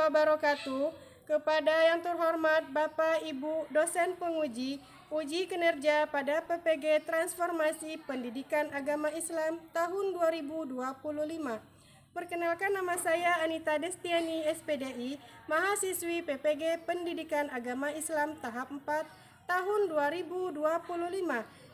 wabarakatuh. Kepada yang terhormat Bapak Ibu dosen penguji uji kinerja pada PPG Transformasi Pendidikan Agama Islam tahun 2025. Perkenalkan, nama saya Anita Destiani SPDI, mahasiswi PPG Pendidikan Agama Islam tahap 4 tahun 2025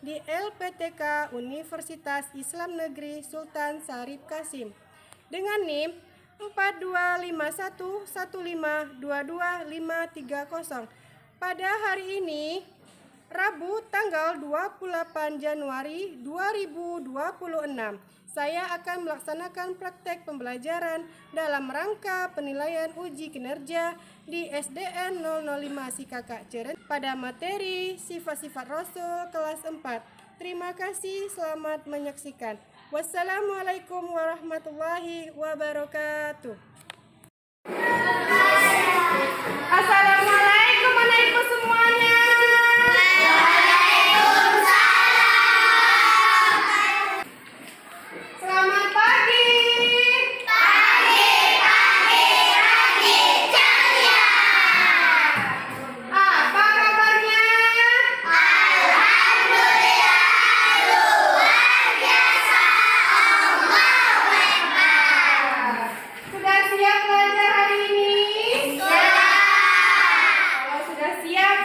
di LPTK Universitas Islam Negeri Sultan Syarif Qasim dengan NIM 42511522530. Pada hari ini, Rabu tanggal 28 Januari 2026, saya akan melaksanakan praktek pembelajaran dalam rangka penilaian uji kinerja di SDN 005 Sikakak Ceren pada materi sifat-sifat Rasul kelas 4. Terima kasih, selamat menyaksikan. Wassalamualaikum warahmatullahi wabarakatuh. Assalamualaikum anak ibu semuanya. Selamat pagi. Pagi ceria. Apa kabarnya? Alhamdulillah, luar biasa. Allahu Akbar. Sudah siap belajar hari ini? Sudah. Kalau sudah siap,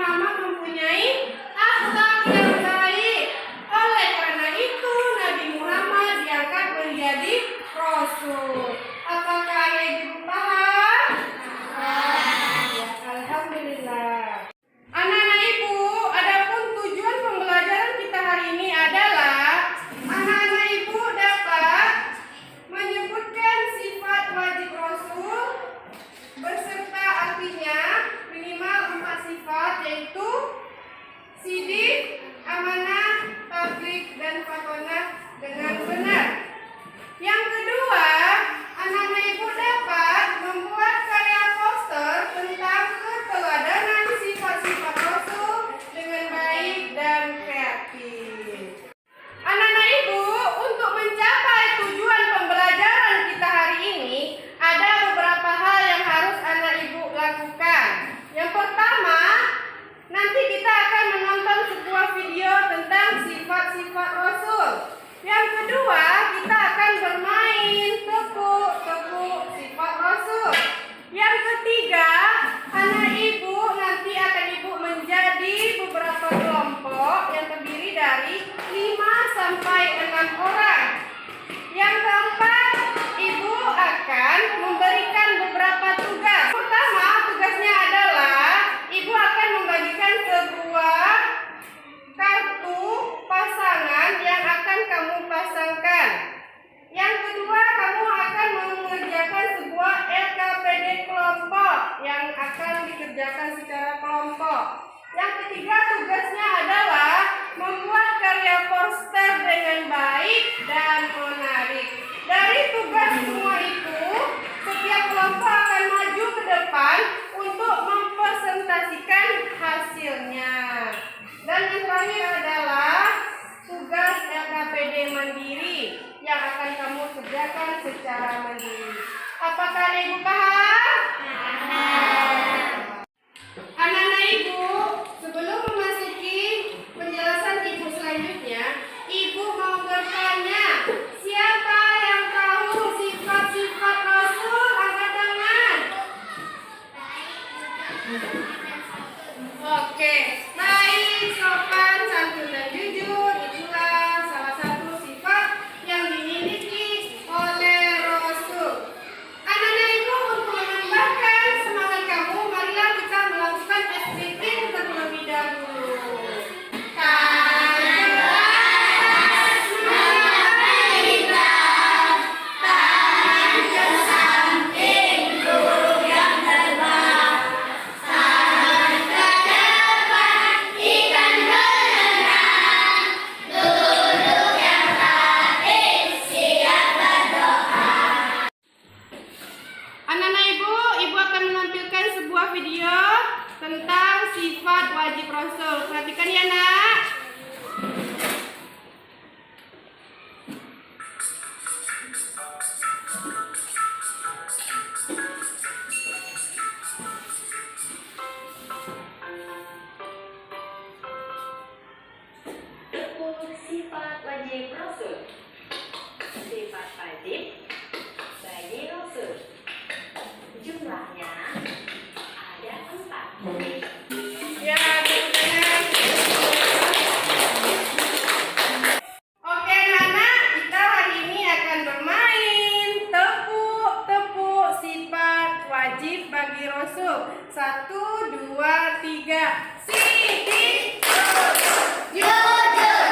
Muhammad mempunyai akhlak yang baik. Oleh karena itu, Nabi Muhammad diangkat menjadi Rasul. Apakah Ibu paham? Ya, alhamdulillah. Anak-anak Ibu, adapun tujuan pembelajaran kita hari ini adalah anak-anak Ibu dapat menyebutkan sifat wajib Rasul beserta artinya minimal 4 sifat, yaitu sidik, amanah, tabligh, dan fatonah dengan benar. Yang kedua, anak-anak Ibu dapat membuat karya poster tentang keteladanan sifat-sifat Rasul dengan baik dan kreatif. Anak-anak Ibu, untuk mencapai tujuan pembelajaran kita hari ini, ada beberapa hal yang harus anak Ibu lakukan. Yang pertama, nanti kita akan menonton sebuah video tentang sifat-sifat Rasul. Yang kedua, kita akan bermain tepuk-tepuk sifat Rasul. Yang ketiga, anak Ibu nanti akan Ibu menjadi beberapa kelompok yang terdiri dari 5 sampai 6 orang. Yang keempat, Ibu akan memberikan beberapa tugas. Pertama, tugasnya adalah Ibu akan membagikan sebuah kartu pasangan yang akan kamu pasangkan. Yang kedua, kamu akan mengerjakan sebuah LKPD kelompok yang akan dikerjakan secara kelompok. Yang ketiga, tugasnya adalah membuat karya poster dengan baik dan menarik. Dari tugas semua itu, setiap kelompok akan maju ke depan untuk mempresentasikan hasilnya. Dan yang terakhir adalah tugas LKPD mandiri yang akan kamu kerjakan secara mandiri. Apakah Ibu paham? Anak-anak Ibu, sebelum memasuki penjelasan Ibu selanjutnya, Ibu mau bertanya, siapa yang tahu sifat-sifat Rasul? Angkat tangan. Oke, baik, sopan, santun, dan jujur, itulah salah satu sifat yang dimiliki oleh Rasul. Anak-anak Ibu, untuk menambahkan semangat kamu, marilah kita melakukan SPT terlebih dahulu. Anak-anak Ibu, Ibu akan menampilkan sebuah video tentang sifat wajib Rasul. Perhatikan ya, Nak. Sifat wajib Rasul. Sifat wajib bagi Rasul. Jumlahnya ada 4. Ya, teman-teman. Oke, anak-anak, kita hari ini akan bermain tepuk-tepuk sifat wajib bagi Rasul. 1, 2, 3. Sidik. Jujur,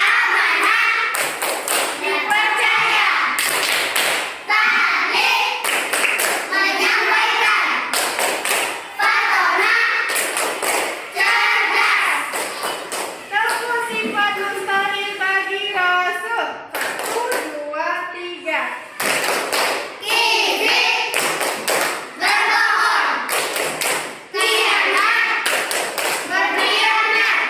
amanah, dipercaya, tabligh, menyampaikan, fatonah, cerdas. Tepuk sifat mustahil bagi Rasul. 1, 2, 3. Kibik, berbohong, khianat, berkhianat,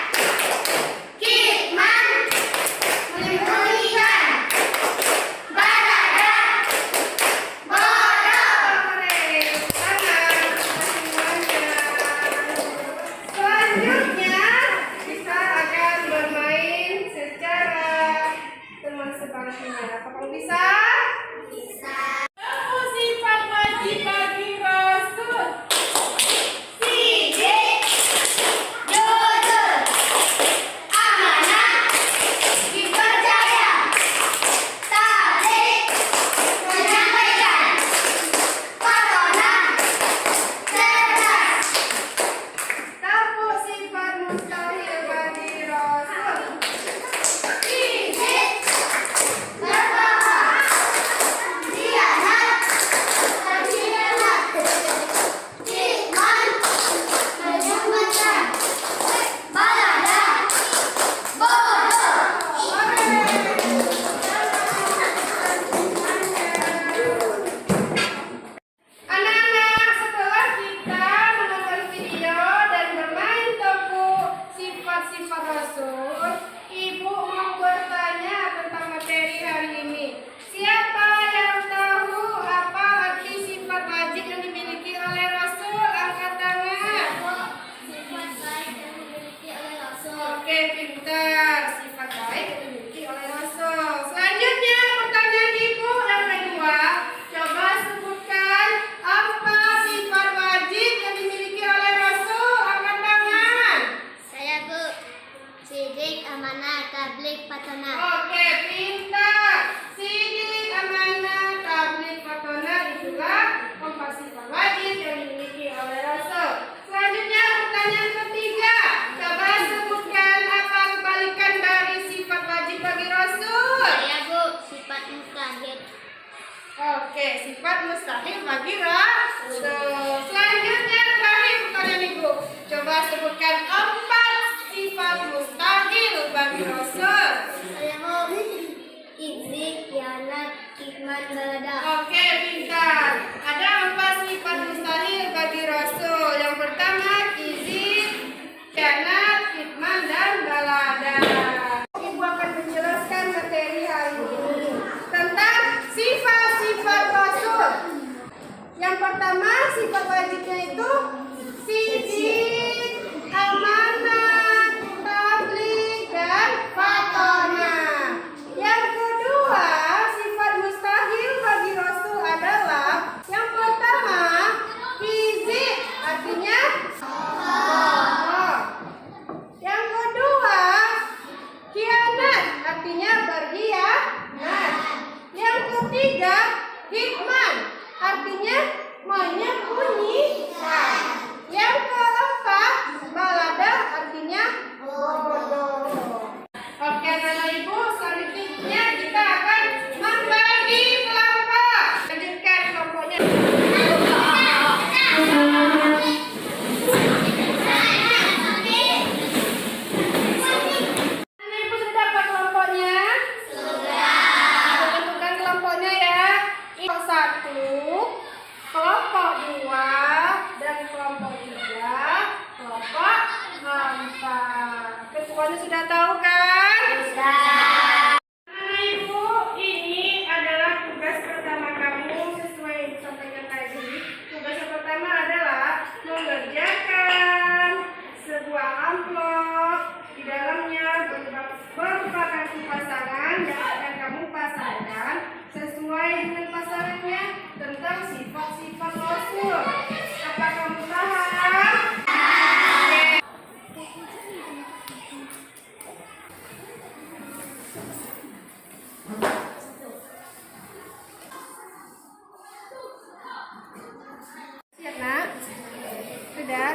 ya.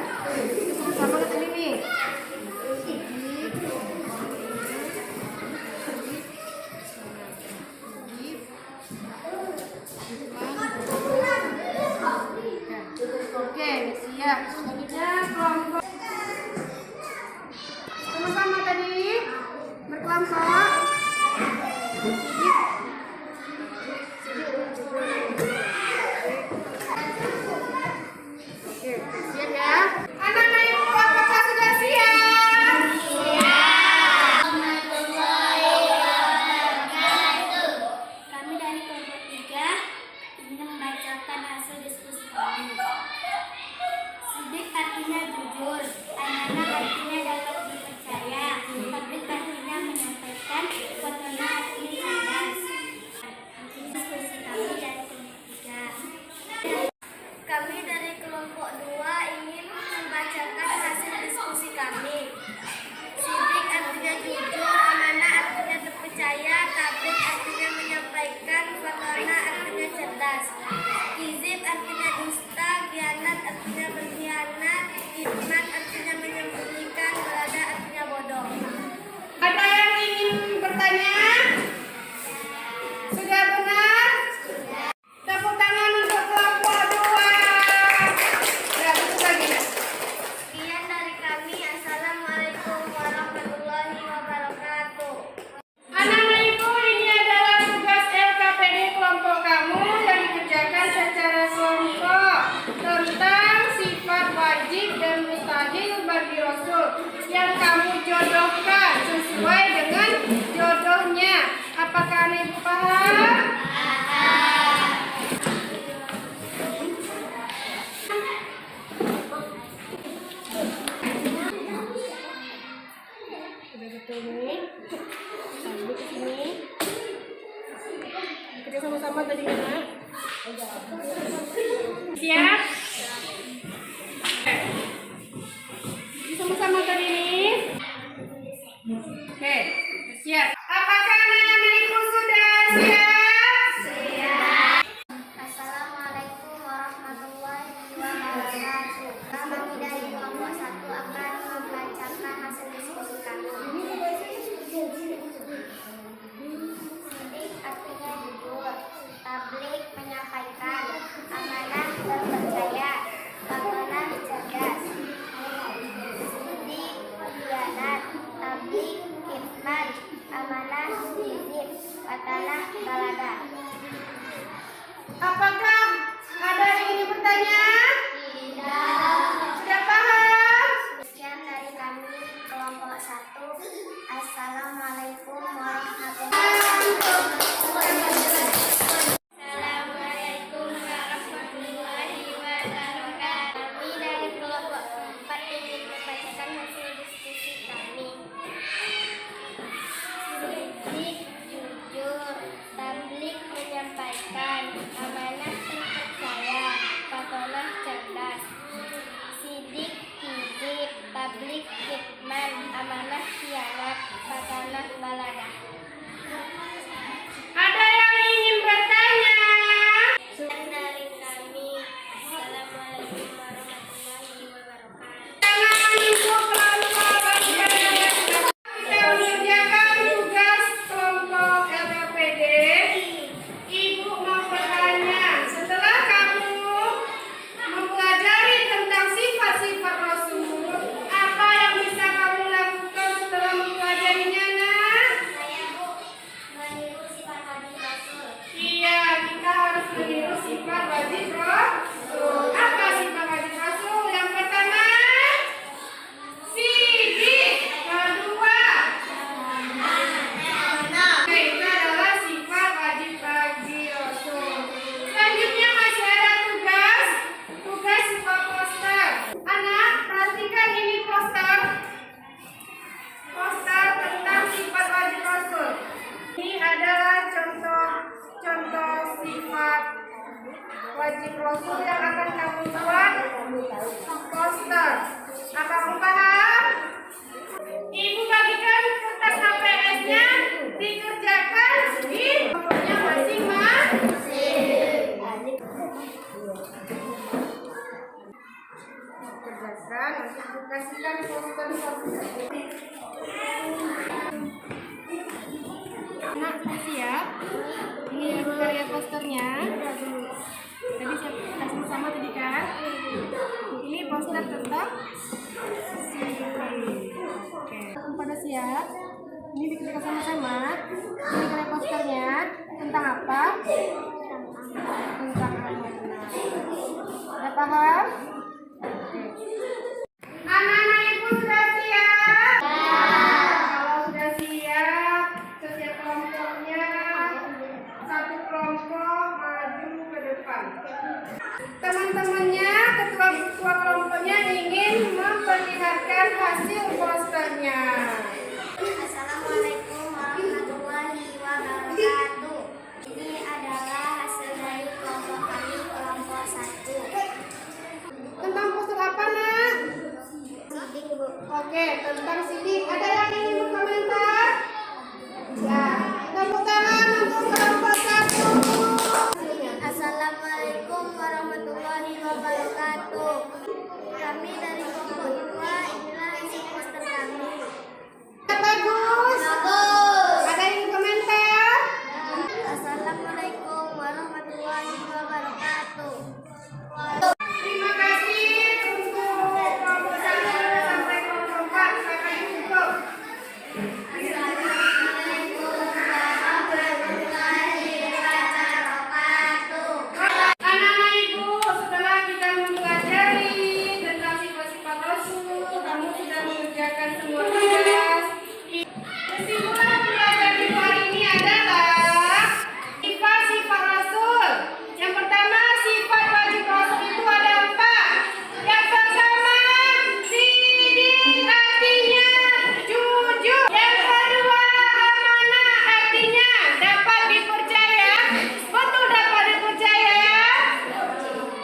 Sama ke sini nih. Oke, siap. Selanjutnya kelompok. Sama-sama tadi berkelompok. Oke, siap ya. Anak-anak ibu apakah sudah siap? Kami dari kelompok 3 ingin membacakan hasil diskusi kami. Sidik artinya jujur, amanah artinya dapat dipercaya, tablik artinya menyampaikan, watona artinya cerdas. Diskusi kami dari kelompok 3. Kami dari kelompok 2 ingin membacakan hasil diskusi kami. Sidik artinya jujur, amanah artinya terpercaya, tablik artinya menyampaikan, watona artinya cerdas. Kizib artinya dusta, khianat artinya berkhianat, kitman artinya menyembunyikan, berada artinya bodoh. Ada yang ingin bertanya? Sudah benar? Tepuk tangan untuk kelompok 2. Ya, betul lagi. Sekian dari kami. Assalamualaikum warahmatullahi wabarakatuh. Anak-anak ibu, ini adalah tugas LKPD kelompok kamu yang dikerjakan secara kelompok tentang sifat wajib dan mustahil bagi Rasul yang kamu jodohkan sesuai dengan jodohnya. Apakah anak ibu paham? Udah betul nih. Sambil ke sini. Kita sama-sama tadi nak. Siap? Ini sama-sama tadi nih. Oke, siap. Apakah anak-anak ibu sudah siap? Assalamualaikum warahmatullahi wabarakatuh. Kami dari kelompok 1 akan membacakan hasil diskusi kami. Sidik artinya jujur, tablik menyampaikan, amanah terpercaya, watona cerdas. Sidik khianat, tablik kitman, amanah kizib, watona balada. Apakah ada yang ingin bertanya? Tidak. kasihkan poster. Anak siap? Ini karya posternya. Tadi saya kasih sama tadi kan? Ini poster tentang oke. Pada siap? Ini kita sama-sama. Ini karya posternya tentang apa? Tentang amanah. Udah paham? Anak-anak ibu sudah siap? Kalau sudah siap, setiap kelompoknya satu kelompok maju ke depan. Teman-temannya, ketua kelompoknya ingin memperlihatkan hasil posternya. Assalamualaikum warahmatullahi wabarakatuh. Ini adalah hasil dari kelompok kami, kelompok 1. Tentang poster apa, Nak? Sidik, Bu. Oke, tentang sidik. Ada yang ingin berkomentar? Ya, tepuk tangan untuk kelompok 1. Assalamualaikum warahmatullahi wabarakatuh. Kami dari kelompok 2, inilah isi poster kami. Bagus. Ada yang komentar? Assalamualaikum warahmatullahi wabarakatuh. Terima kasih untuk kelompok 1 sampai kelompok 4. Silakan duduk. Assalamualaikum warahmatullahi wabarakatuh. Anak-anak ibu, setelah kita mempelajari tentang sifat-sifat Rasul, kamu sudah mengerjakan semua tugas. Kesimpulan pelajaran ibu hari ini adalah sifat-sifat Rasul. Yang pertama, sifat wajib Rasul itu ada 4. Yang pertama, sidik artinya jujur. Yang kedua, amanah artinya dapat dipercaya. Betul dapat dipercaya.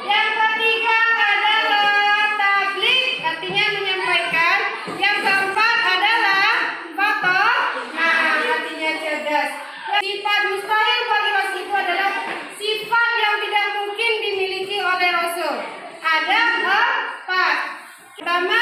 Yang ketiga adalah tabligh artinya menyampaikan. Yang keempat adalah fathah artinya cerdas. Sifat mustahil bagi Rasul itu adalah sifat yang tidak mungkin dimiliki oleh Rasul. Ada 4. Pertama,